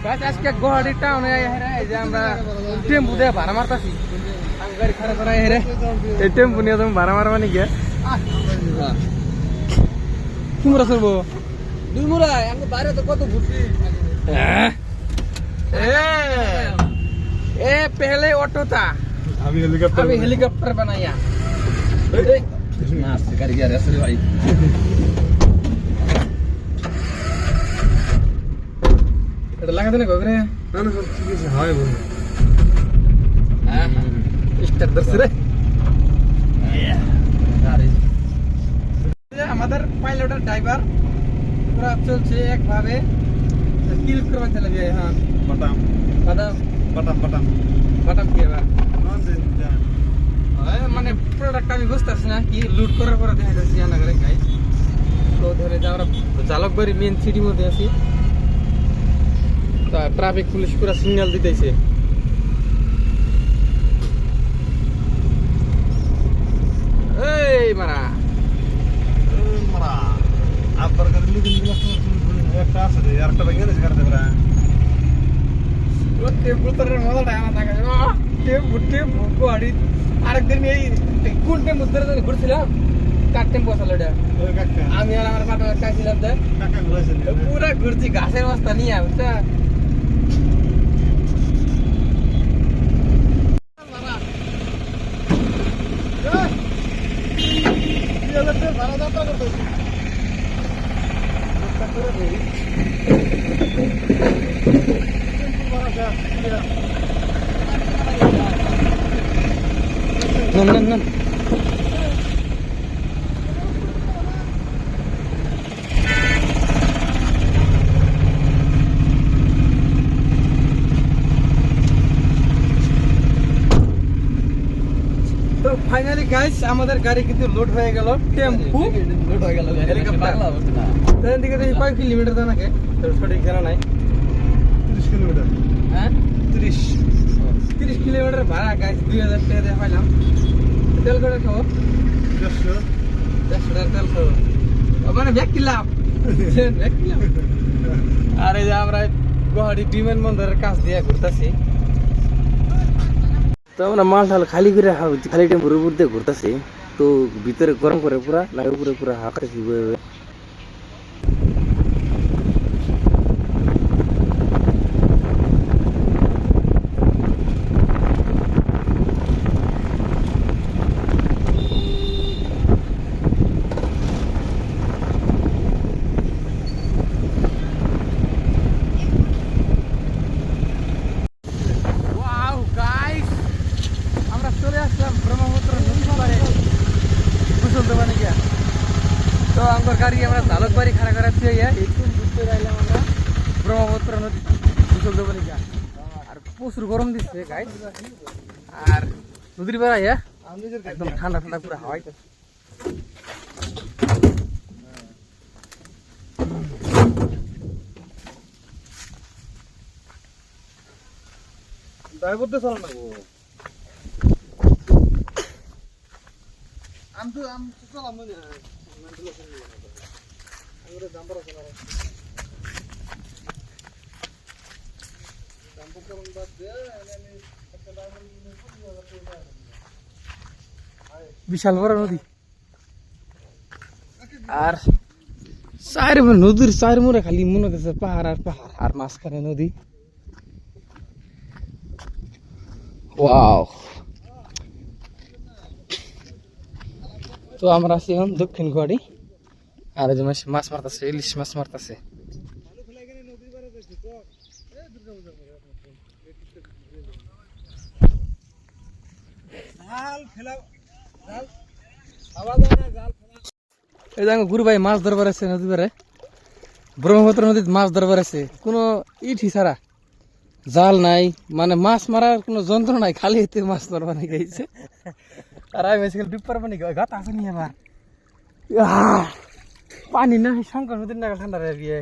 গাছ আজকে গুয়াহাটি টাউনে এই যে আমরা টেম্পু দিয়ে ভাড়া মারতাছি গাড়ি খারাপ করা হেরে এই টেম্পু নিয়ে তুমি ভাড়া মারবা নাকি কি মুরা চলবো দুই মুরা আমি বাইরে তো কত ঘুরছি ए पहले ऑटो था अभी हेलीकॉप्टर बनाया नाच कर गया रे भाई এটা লাগাতে না গগরে না না ঠিক আছে হয় বল হ্যাঁ স্টার্ট দরছে রে গাড়ি আমাদের পাইলটের ড্রাইভার পুরো চলছে একভাবে কিল করতে চলে যায় হ্যাঁ বাটাম বাটাম বাটাম বাটাম বাটাম কি এবার মানে প্রোডাক্ট আমি বুঝতেছি না কি লুট করার পরে দেখা যাচ্ছে জানা করে গাইস তো ধরে যে আমরা জালকবাড়ি মেন সিটির মধ্যে আছি তা ট্রাফিক পুলিশ পুরো সিগন্যাল দিতেছে এই মারা মারা আবার করে লিখে একটা আছে রে আরেকটা ভেঙে দিছে করতে পারে ও টেম্পু তোর মজাটা আনা থাকে টেম্পু গাড়ি আরেকদিন এই কোন টেম্পু ধরে ঘুরছিলাম কার টেম্পু আসলে এটা ওই কাকা আমি আর আমার পার্টনার কাছিলাম তো কাকা ঘুরাইছে পুরা ঘুরছি ঘাসের অবস্থা নিয়ে বুঝছা না তো ফাইনালি গাইস আমাদের গাড়ি কিন্তু লোড হয়ে গেল টেম্পু লোড হয়ে গেল হেলিকপ্টার তার দিকে দেখি কয় কিলোমিটার দাও নাকি তোর সঠিক জানা নাই 30 কিলোমিটার হ্যাঁ 30 কিলোমিটার ভাড়া গাইস 2000 টাকা দিয়ে পাইলাম তেল করে খাবো 150 টাকা তেল খাবো মানে ব্যাগ কিলাম আর এই যে আমরা গুয়াহাটি বিমানবন্দরের কাছ দিয়ে ঘুরতেছি তো আমরা মাল ঢাল খালি করে খালি টেম্পুর উপর দিয়ে ঘুরতেছি তো ভিতরে গরম করে পুরা লাগে উপরে পুরা হাঁকড়ে চলে আসলাম ব্রহ্মপুত্র নদীর পাড়ে গোসল দেবো নাকি তো আমার গাড়ি আমরা জালকবাড়ি খাড়া করাচ্ছি একটু ঘুরতে যাইলাম আমরা ব্রহ্মপুত্র নদী গোসল দেবো নাকি আর প্রচুর গরম দিচ্ছে গাইস আর নদীর পাড়ায় একদম ঠান্ডা ঠান্ডা পুরো হাওয়াই ড্রাইভার তো চালানো গো আমি তো চালাম না আমরা জাম্পার আছে না জাম্পার করুন বাদ দে আমি একটা ড্রাইভার নিয়ে বিশাল বড় নদী আর নদীর চার মোড়ে খালি মনে হচ্ছে পাহাড় আর মাঝখানে নদী ওয়াও তো আমরা আছি এখন দক্ষিণ গুয়াহাটি আর যে মাছ মারতেছে ইলিশ মাছ মারতেছে এই যে গুরু ভাই মাছ ধরবার আছে নদী পারে ব্রহ্মপুত্র নদীতে মাছ ধরবার আছে কোনো ইটি ছাড়া জাল নাই মানে মাছ মারার কোনো যন্ত্র নাই খালি এতে মাছ ধরবার নাকি গেছে আর আমি আজকাল ডুব পারবো নাকি গাত আছে নি আবার পানি না শঙ্কর নদীর নাগাল ঠান্ডা রে বিয়ে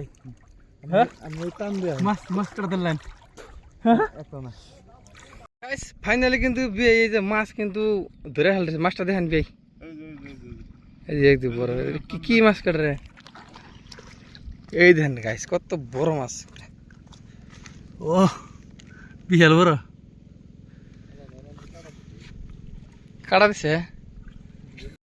মাছ মাছ করে দিলেন ফাইনালি কিন্তু বিয়ে এই যে মাছ কিন্তু ধরে ফেলছে মাছটা দেখেন বিয়ে এই যে একদম বড় কি মাছ কাটে রে এই দেখেন গাইস কত বড় মাছ ও বিশাল বড় কাটা দিছে